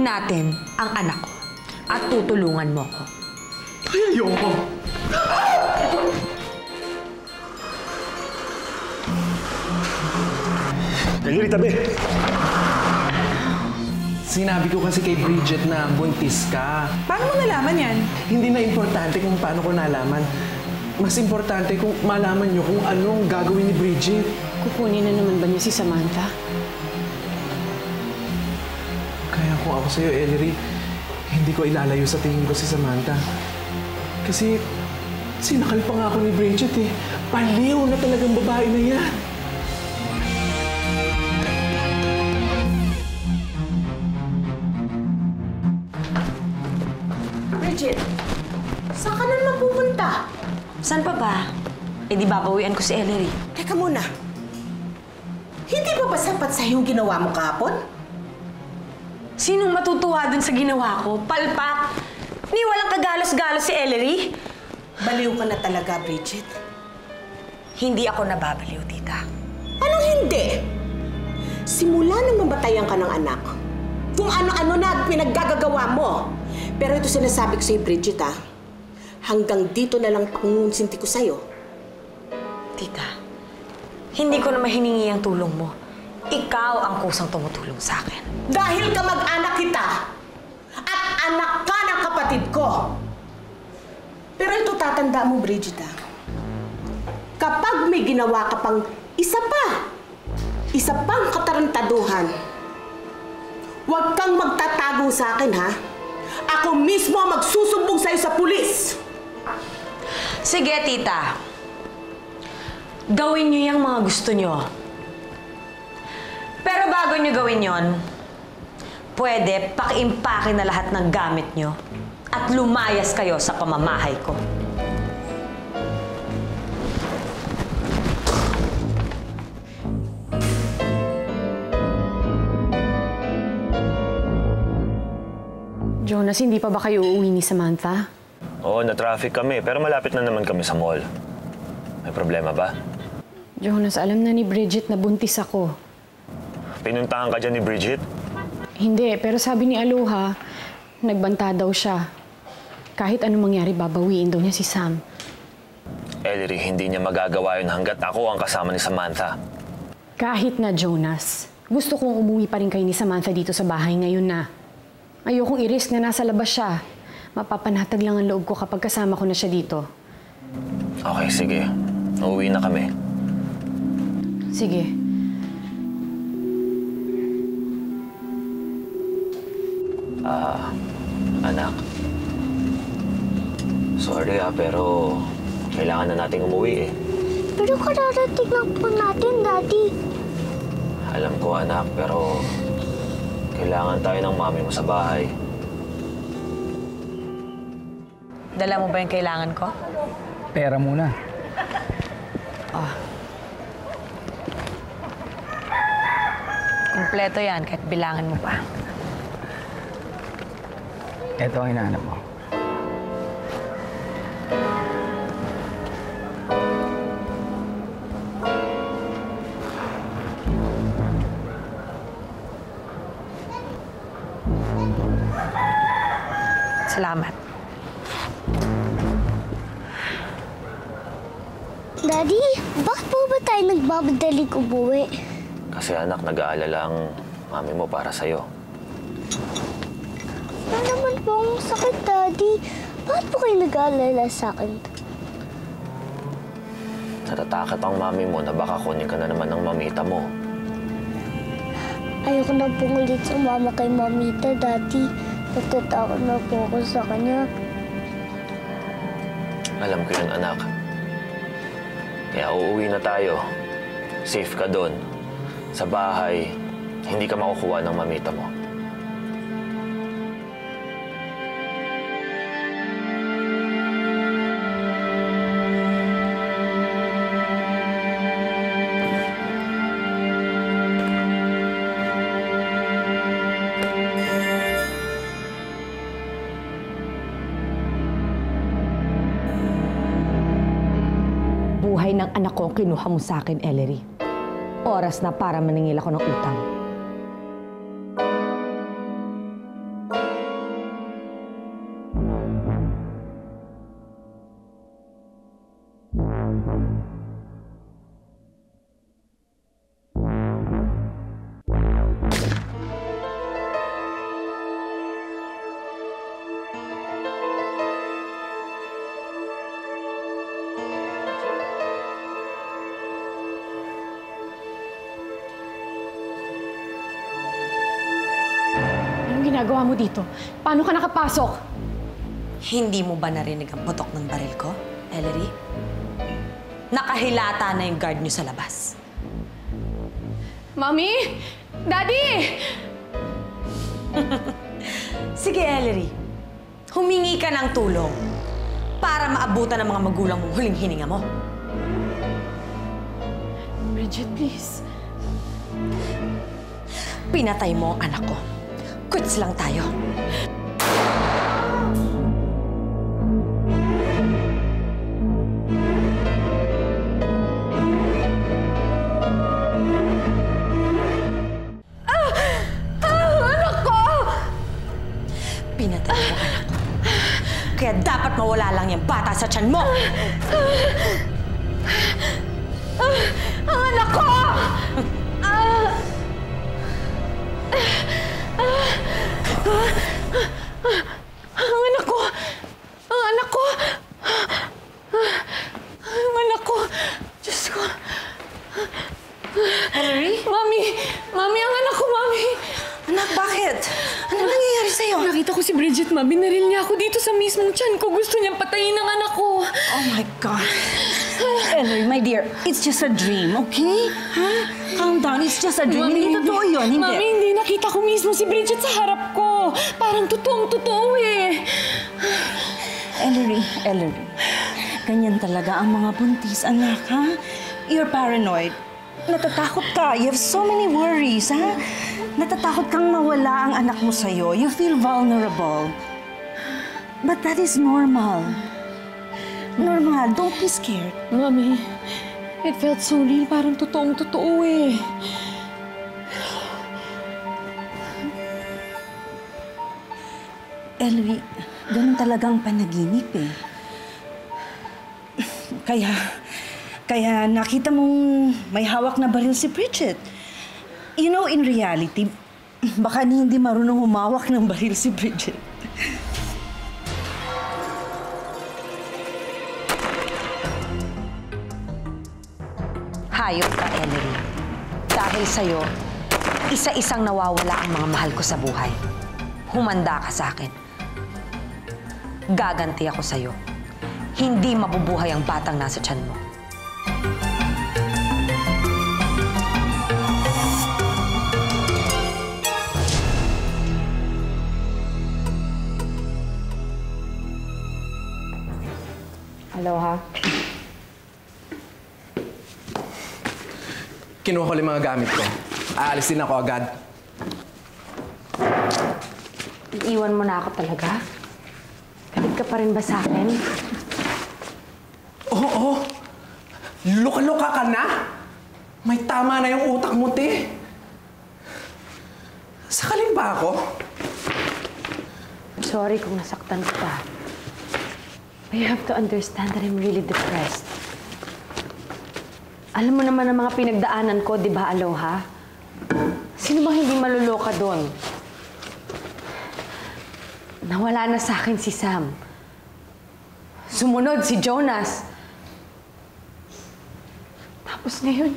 natin ang anak ko at tutulungan mo ko. Ay, ayoko. Ellery, tabi! Sinabi ko kasi kay Bridget na buntis ka. Paano mo nalaman yan? Hindi na importante kung paano ko nalaman. Mas importante kung malaman niyo kung anong gagawin ni Bridget. Kukunin na naman ba niya si Samantha? Kaya kung ako sa'yo, Ellery, hindi ko ilalayo sa tingin ko si Samantha. Kasi sinakal pa nga ako ni Bridget eh. Baliw na talagang babae na yan. Bridget, saan ka naman pupunta? Saan pa ba? Eh di babawian ko si Ellery. Teka muna. Hindi pa ba sapat sa yung ginawa mo kahapon? Sinong matutuwa dun sa ginawa ko? Palpak! Ni walang kagalos-galos si Ellery. Baliw ka na talaga, Bridget. Hindi ako nababaliw, tita. Anong hindi? Simula nang mamatayan ka ng anak, kung ano-ano na pinaggagawa mo. Pero ito sinasabi ko sa'yo, Bridget, ha? Hanggang dito na lang pangunsinti ko sa'yo. Tita, hindi ko na mahiningi ang tulong mo. Ikaw ang kusang tumutulong sa akin. Dahil kamag-anak kita at anak ka ng kapatid ko. Pero ito tatanda mo, Bridget, ha? Kapag may ginawa ka pang isa pang katarantaduhan, huwag kang magtatago sa akin, ha? Ako mismo ang magsusumbong sa'yo sa pulis! Sige, tita. Gawin niyo yung mga gusto niyo. Pero bago niyo gawin yon, pwede paki-impake na lahat ng gamit niyo at lumayas kayo sa pamamahay ko. Jonas, hindi pa ba kayo uuwi ni Samantha? Oo, na-traffic kami, pero malapit na naman kami sa mall. May problema ba? Jonas, alam na ni Bridget na buntis ako. Pinuntahan ka dyan ni Bridget? Hindi, pero sabi ni Aloha, nagbanta daw siya. Kahit anong mangyari, babawiin daw niya si Sam. Ellery, hindi niya magagawa yun hanggat ako ang kasama ni Samantha. Kahit na, Jonas, gusto kong umuwi pa rin kayo ni Samantha dito sa bahay ngayon na. Ayokong i-risk na nasa labas siya. Mapapanatag lang ang loob ko kapag kasama ko na siya dito. Okay, sige. Uuwi na kami. Sige. Anak. Sorry pero kailangan na nating umuwi eh. Pero kararating lang po natin, Daddy. Alam ko, anak, pero kailangan tayo ng mami mo sa bahay. Dala mo ba yung kailangan ko? Pera muna. Oh. Kompleto yan, kahit bilangan mo pa. Ito ang hinahanap mo. Salamat. Daddy, bakit po ba tayo nagbabadaling umuwi? Kasi anak, nag-aalala ang mami mo para sa'yo. Ano naman po ang sakit, Daddy? Bakit po kayo nag-aalala sa akin? Natatakot ang mami mo na baka kunin ka na naman ng mamita mo. Ayoko na pong ulit sumama kay Mamita, Daddy. Natatakot na po ako sa kanya. Alam ko yun, anak. Kaya uuwi na tayo. Safe ka doon. Sa bahay, hindi ka makukuha ng mamita mo. Buhay ng anak ko ang kinuha mo sa akin, Ellery. Oras na para maningil ako ng utang. Anong ginagawa mo dito? Paano ka nakapasok? Hindi mo ba narinig ang putok ng baril ko, Ellery? Nakahilata na yung guard niyo sa labas. Mami! Daddy! Sige, Ellery. Humingi ka ng tulong para maabutan ng mga magulang mong huling hininga mo. Bridget, please. Pinatay mo ang anak ko. Quits lang tayo. Anak ko! Pinatay mo ang anak ko. Kaya dapat mawala lang yung bata sa tiyan mo! Ang anak ko! Ang anak ko! Ang anak ko! Ang anak ko! Diyos ko! Ellery? Mami! Mami, ang anak ko, Mami! Anak, bakit? Ano nangyayari sa'yo? Nakita ko si Bridget, Ma. Binaril niya ako dito sa mismong tiyan ko. Gusto niyang patayin ang anak ko. Oh my God. Ellery, my dear, it's just a dream, okay? Huh? Calm down, it's just a dream. Hindi totoo yun, hindi. Mami, hindi. Nakita ko mismo si Bridget sa harap ko. Parang totoong-totoo eh. Ellery, ganyan talaga ang mga buntis, anak, ha? You're paranoid. Natatakot ka. You have so many worries, ha? Natatakot kang mawala ang anak mo sa'yo. You feel vulnerable. But that is normal. Normal. Don't be scared. Mami, it felt so real. Parang totoong-totoo eh. Ellery, ganun talagang panaginip eh. Kaya nakita mong may hawak na baril si Bridget. You know, in reality, baka hindi marunong humawak ng baril si Bridget. Hayop ka, Ellery. Dahil sa'yo, isa-isang nawawala ang mga mahal ko sa buhay. Humanda ka sa akin. Gaganti ako sa'yo. Hindi mabubuhay ang batang nasa tiyan mo. Aloha. Kinuha ko lang mga gamit ko. Aalis din ako agad. Iiwan mo na ako talaga? Galit ka pa rin ba sa akin? Oo. Luka-luka ka na? May tama na yung utak mo, te. Sakaling ba ako? Sorry kung nasaktan kita. But you have to understand that I'm really depressed. Alam mo naman ang mga pinagdaanan ko, di ba, Aloha? Sino bang hindi maluloka doon? Nawala na sa akin si Sam. Sumunod si Jonas. Tapos ngayon,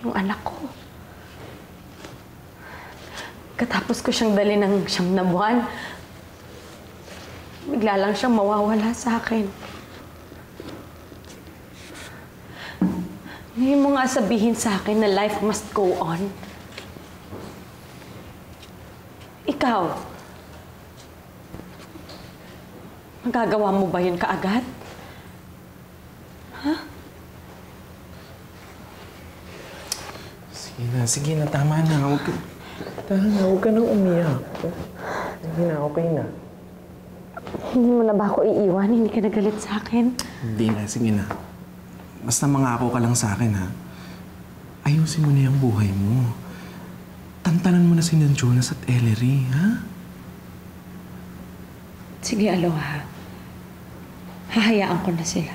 yung anak ko. Katapos ko siyang dali ng 9 na buwan, bigla lang siyang mawawala sa akin. Ngayon mo nga sabihin sa akin na life must go on. Ikaw, magagawa mo ba yun kaagad? Ha? Sige na, tama na. Huwag ka nang umiyak. Sige na, okay na. Hindi mo na ba ako iiwan? Hindi ka nagalit sa akin? Hindi na, sige na. Basta mangako ka lang sa akin, ha? Ayusin mo na yung buhay mo. Tantanan mo na si Jonas at Ellery, ha? Sige, Aloha. Hahayaan ko na sila.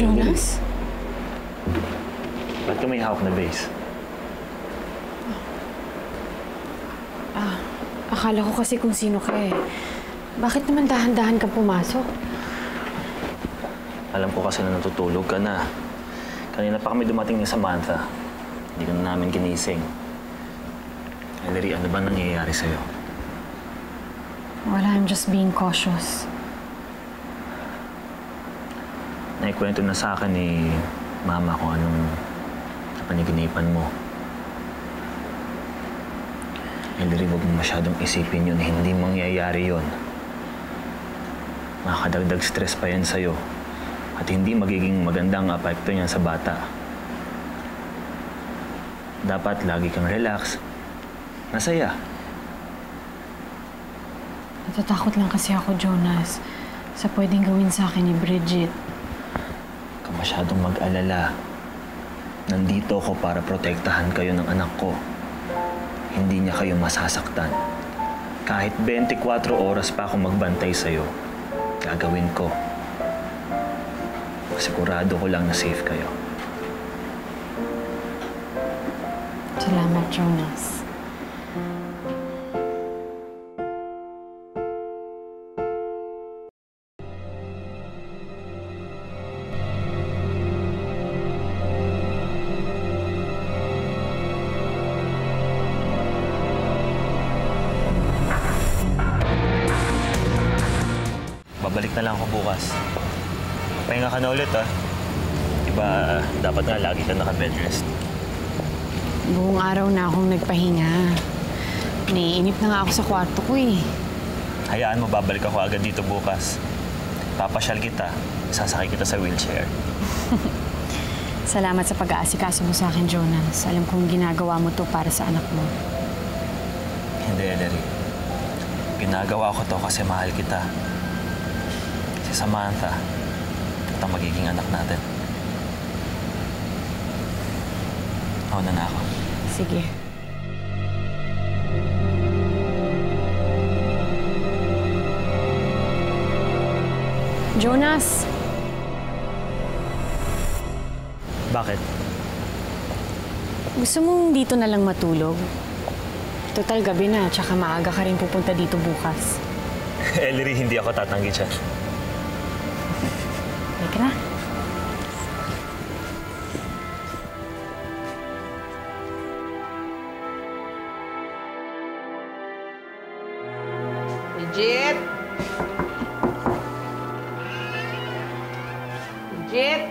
Jonas? Ba't ka may hawak na base? Akala ko kasi kung sino ka eh. Bakit naman dahan-dahan ka pumasok? Alam ko kasi na natutulog ka na. Kanina pa kami dumating ni Samantha. Hindi ka na namin ginising. Ellery, ano ba nangyayari sa'yo? Wala, I'm just being cautious. Naikwento na sa akin ni Mama kung anong napaniginipan mo. Ellery, huwag mo masyadong isipin yun. Hindi mangyayari yun. Makakadagdag stress pa yan sa'yo. At hindi magiging magandang apekto niyan sa bata. Dapat lagi kang relax. Masaya. Natatakot lang kasi ako, Jonas, sa pwedeng gawin sa akin ni Bridget. Huwag ka masyadong mag-alala. Nandito ako para protektahan kayo ng anak ko. Hindi niya kayo masasaktan. Kahit 24 oras pa ako magbantay sa'yo, gagawin ko. Sigurado ko lang na safe kayo. Salamat, Jonas. Babalik na lang ako bukas. Pahinga ka na ulit, ha? Diba, dapat nga lagi ka naka-bedrest. Buong araw na akong nagpahinga. Naiinip na nga ako sa kwarto ko eh. Hayaan mo, babalik ako agad dito bukas. Papasyal kita. Sasakay kita sa wheelchair. Salamat sa pag-aasikaso mo sa akin, Jonas. Alam kong ginagawa mo to para sa anak mo. Hindi, Ellery. Ginagawa ko to kasi mahal kita. Si Samantha, at ang magiging anak natin. Mauna na ako. Sige. Jonas! Bakit? Gusto mong dito na lang matulog? Total gabi na, tsaka maaga ka rin pupunta dito bukas. Ellery, hindi ako tatanggi dyan. Halika na. Bridget? Bridget?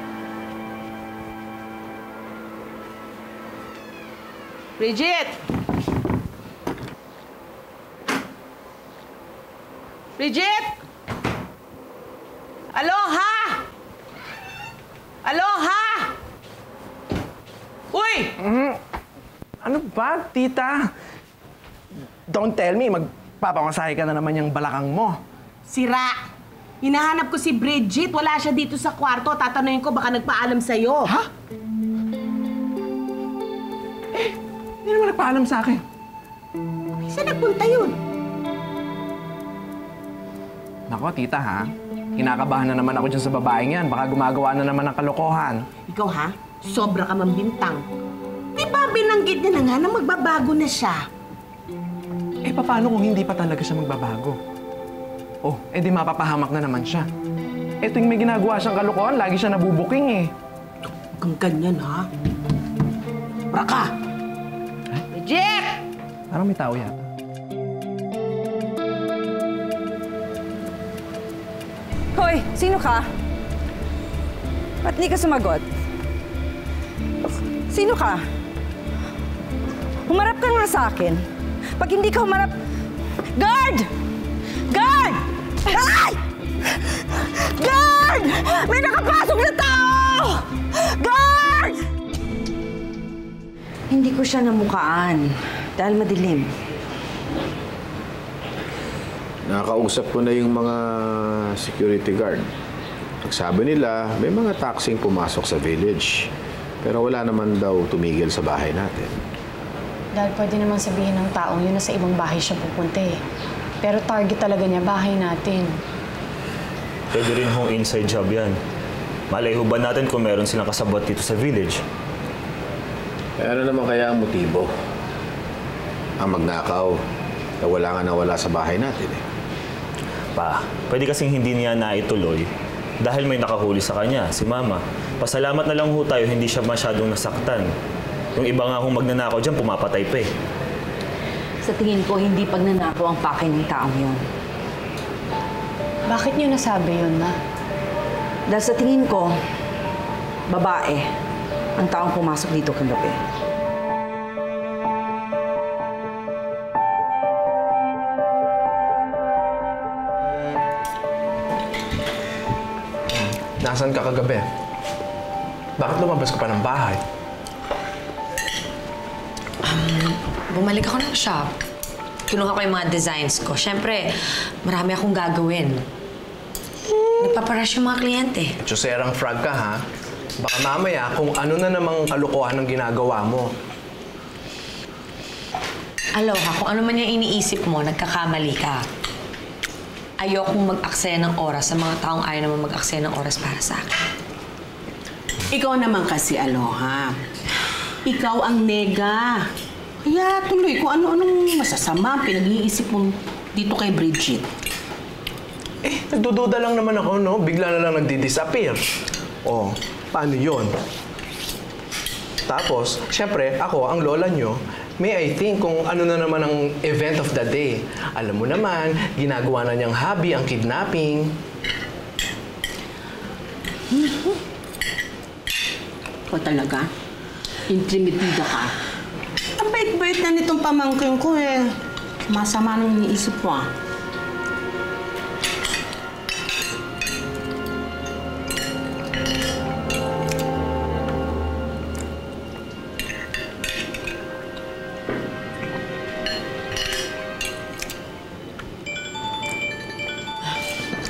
Bridget? Bridget? Aloha! Aloha! Uy! Ano ba, tita? Don't tell me, magpapakasahe ka na naman yung balakang mo. Sira! Hinahanap ko si Bridget. Wala siya dito sa kwarto. Tatanungin ko baka nagpaalam sa'yo. Ha? Hindi naman nagpaalam sa akin. Saan nagpunta yun? Nako, tita ha? Kinakabahan na naman ako dyan sa babaeng yan. Baka gumagawa na naman ng kalokohan. Ikaw ha? Sobra ka mambintang. Di ba binanggit niya na nga na magbabago na siya? Eh, paano kung hindi pa talaga siya magbabago? Oh, di mapapahamak na naman siya. Eh, tuwing may ginagawa siyang kalokohan, lagi siya nabubuking eh. Huwag kang ganyan ha? Raka! Bridget! Parang may tao yata. Hoy, sino ka? Ba't di ka sumagot? Sino ka? Humarap ka nga sa akin. Pag hindi ka humarap... Guard! Guard! Ay! Guard! May nakapasok na tao! Guard! Hindi ko siya namukaan dahil madilim. Nakakausap ko na yung mga security guard. Nagsabi nila, may mga taxing pumasok sa village. Pero wala naman daw tumigil sa bahay natin. Dahil pwede naman sabihin ng taong yun na sa ibang bahay siya pupunta eh. Pero target talaga niya bahay natin. Pwede rin hong inside job yan. Malay ho ba natin kung meron silang kasabot dito sa village? Eh, ano naman kaya ang motibo? Ang magnakaw na wala sa bahay natin eh. Pa, pwede kasing hindi niya naituloy dahil may nakahuli sa kanya, si Mama. Pasalamat na lang ho tayo, hindi siya masyadong nasaktan. Yung iba nga hong magnanakaw dyan, pumapatay pa eh. Sa tingin ko, hindi pagnanakaw ang pake ng taong yun. Bakit niyo nasabi yun, Ma? Dahil sa tingin ko, babae ang taong pumasok dito kagabi. Nasaan ka kagabi? Bakit lumabas ka pa ng bahay? Bumalik ako ng shop. Kinuha ko yung mga designs ko. Siyempre, marami akong gagawin. Nagpaparush yung mga kliyente. Tsuserang frog ka, ha? Baka mamaya kung ano na namang kalukuhan ang ginagawa mo. Aloha, kung ano man yung iniisip mo, nagkakamali ka. Ayokong mag-aksaya ng oras sa mga taong ayaw naman mag-aksaya ng oras para sa akin. Ikaw naman kasi, Aloha. Ikaw ang nega. Kaya tuloy kung ano-anong masasama ang pinag-iisip mo dito kay Bridget. Eh, nagdududa lang naman ako, no? Bigla na lang nagdi-disappear. Oh, paano yun? Tapos, syempre, ako, ang lola nyo, may I think kung ano na naman ang event of the day. Alam mo naman, ginagawa na niyang hobby ang kidnapping. O talaga? Intrimitida ka? Ang bait-bait na nitong pamangkin ko eh. Masama nang iniisip ko ah.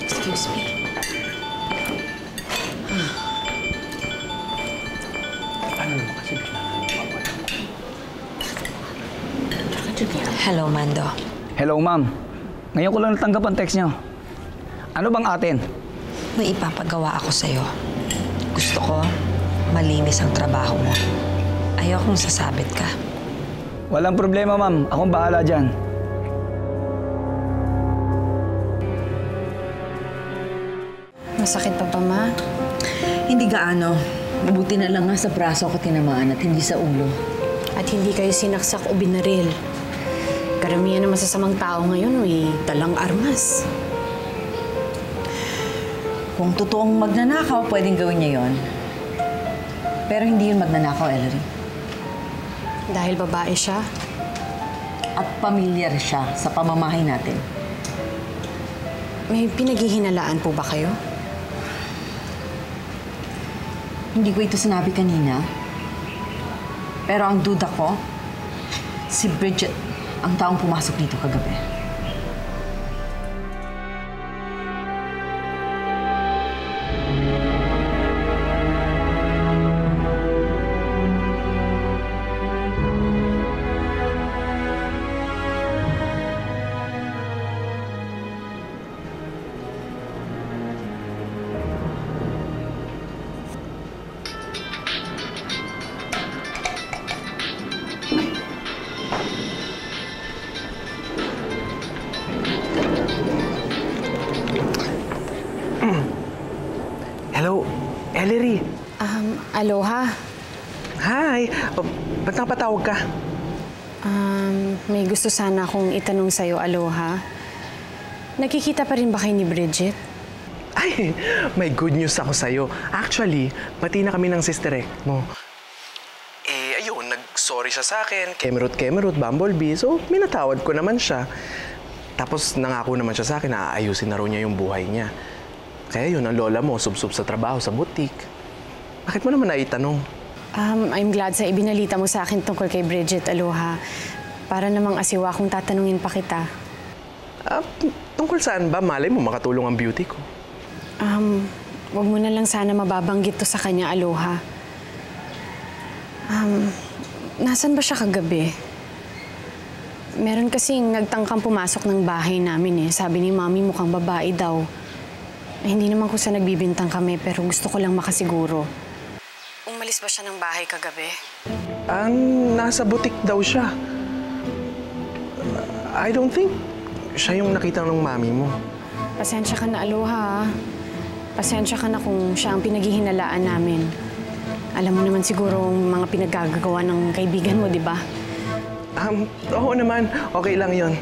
Excuse me. Hello, Mando. Hello, ma'am. Ngayon ko lang natanggap ang text niyo. Ano bang atin? May ipapagawa ako sa'yo. Gusto ko, malinis ang trabaho mo. Ayokong sasabit ka. Walang problema, ma'am. Akong bahala dyan. Masakit pa ba, Ma? Hindi gaano. Mabuti na lang nga sa braso ako tinamaan at hindi sa ulo. At hindi kayo sinaksak o binaril. Karamihan ng masasamang tao ngayon may dalang armas. Kung totoong magnanakaw, pwedeng gawin niya yon. Pero hindi yun magnanakaw, Ellery. Dahil babae siya, At pamilyar siya sa pamamahay natin. May pinaghihinalaan po ba kayo? Hindi ko ito sinabi kanina. Pero ang duda ko, si Bridget ang taong pumasok dito kagabi. Hello, Ellery. Aloha. Hi. Ba't napatawag ka? May gusto sana akong itanong sa'yo, Aloha. Nakikita pa rin ba kayo ni Bridget? Ay, may good news ako sa'yo. Actually, pati na kami ng sister mo. Ayun, nag-sorry siya sa akin. Kemerut, Bumblebee. So, minatawad ko naman siya. Tapos, nangako naman siya sa akin na aayusin na raw niya yung buhay niya. Kaya yun, ang lola mo, sub-sub sa trabaho, sa butik. Bakit mo naman naitanong? I'm glad sa ibinalita mo sa akin tungkol kay Bridget, Aloha. Para namang asiwa kung tatanungin pa kita. Tungkol saan ba? Malay mo, makatulong ang beauty ko. Wag mo na lang sana mababanggit to sa kanya, Aloha. Nasaan ba siya kagabi? Meron kasing nagtangkang pumasok ng bahay namin eh. Sabi ni Mami mukhang babae daw. Hindi naman ko sa nagbibintang kami, pero gusto ko lang makasiguro. Umalis ba siya ng bahay kagabi? Nasa butik daw siya. I don't think siya yung nakita ng mami mo. Pasensya ka na, Aloha. Pasensya ka na kung siya ang pinaghihinalaan namin. Alam mo naman siguro ang mga pinaggagawa ng kaibigan mo, di ba? Oo naman. Okay lang yon.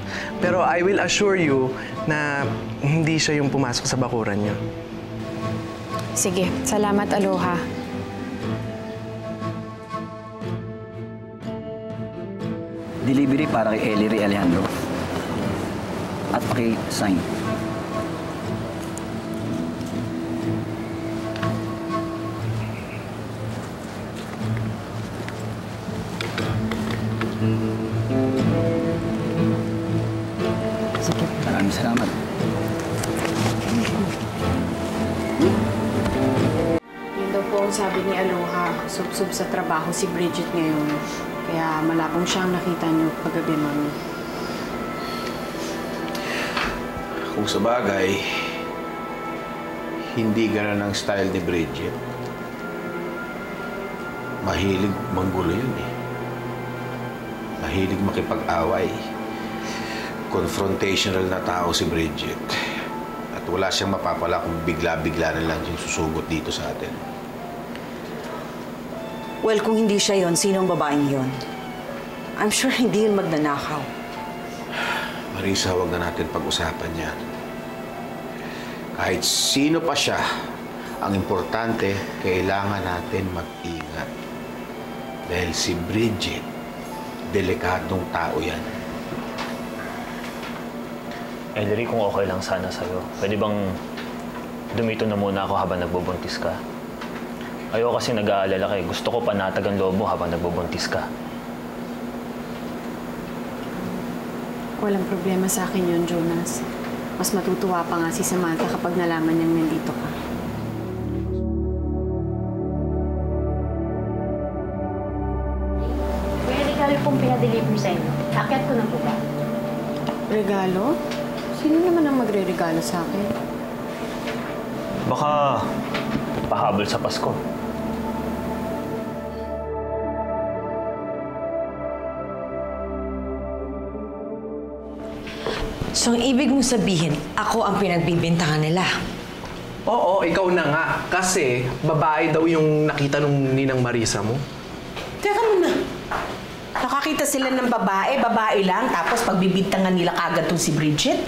Pero I will assure you na hindi siya yung pumasok sa bakuran niya. Sige, salamat, Aloha. Delivery para kay Ellery Alejandro. At paki-sign. Maraming salamat. Yun daw po ang sabi ni Aloha. Sub-sub sa trabaho si Bridget ngayon. Kaya malabong siyang nakita niyo kagabi, Mami. Kung sa bagay, hindi ganun ang style ni Bridget. Mahilig manggulo yun eh. Mahilig makipag-away. Confrontational na tao si Bridget. At wala siyang mapapala kung bigla-bigla na lang yung susugot dito sa atin. Well, kung hindi siya yon, sino ang babaeng yon? I'm sure hindi yun magnanakaw. Marisa, huwag na natin pag-usapan yan. Kahit sino pa siya, ang importante, kailangan natin mag-ingat. Dahil si Bridget, delikadong tao yan. Ellery, kung okay lang sana sa'yo, pwede bang dumito na muna ako habang nagbubuntis ka? Ayoko kasi nag-aalala kay. Gusto ko panatag ang loob mo habang nagbubuntis ka. Walang problema sa akin yun, Jonas. Mas matutuwa pa nga si Samantha kapag nalaman niyang nandito ka. May regalo pong pinadeliver sa inyo. Akyat ko na po ba? Regalo? Sino naman ang magre-regalo sa akin? Baka pahabol sa Pasko. So, ang ibig mong sabihin, ako ang pinagbibintangan nila. Oo, ikaw na nga. Kasi babae daw yung nakita nung ninang Marisa mo. Teka muna. Nakakita sila ng babae lang, tapos pagbibintangan nila kagad tong si Bridget?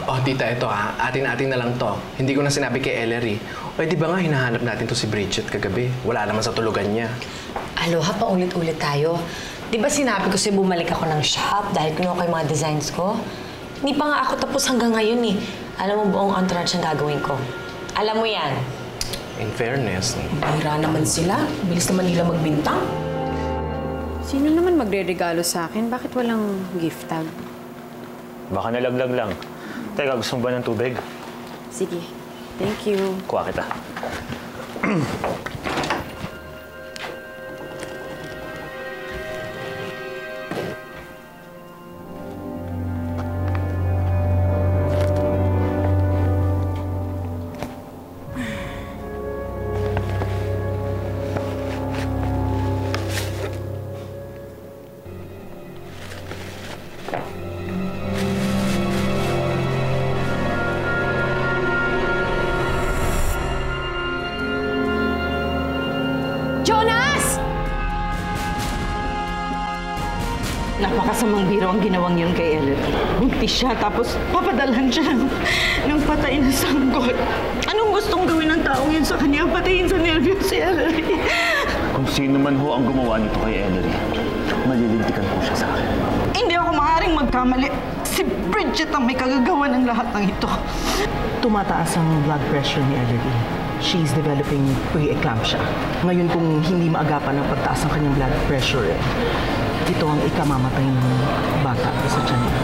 Oh, tita, ito ha. Atin-atin na lang to. Hindi ko na sinabi kay Ellery. O, di ba nga hinahanap natin to si Bridget kagabi? Wala naman sa tulugan niya. Aloha, pa ulit-ulit tayo. Di ba sinabi ko sa'yo bumalik ako ng shop dahil kinuha ko yung mga designs ko? Hindi pa nga ako tapos hanggang ngayon eh. Alam mo buong entourage ang gagawin ko. Alam mo yan. In fairness, Bihira naman sila. Bilis naman nila magbintang. Sino naman magre-regalo sa akin? Bakit walang gift tag? Baka nalaglag lang. Teka, gusto mo ba ng tubig? Sige. Thank you. Kuha kita. Jonas! Napakasamang biro ang ginawang yun kay Ellery. Buntis siya, tapos papadalhan siya ng patay na sanggol. Anong gustong gawin ng taong yun sa kanya? Patayin sa nervyos si Ellery. Kung sino man ho ang gumawa nito kay Ellery, malilintikan po siya sa akin. Hindi ako maaaring magkamali. Si Bridget ang may kagagawa ng lahat ng ito. Tumataas ang blood pressure ni Ellery. She's developing pre-eclampsia. Ngayon kung hindi maagapan ang pagtaas ng kanyang blood pressure, ito ang ikamamatay ng bata sa tiyan niya.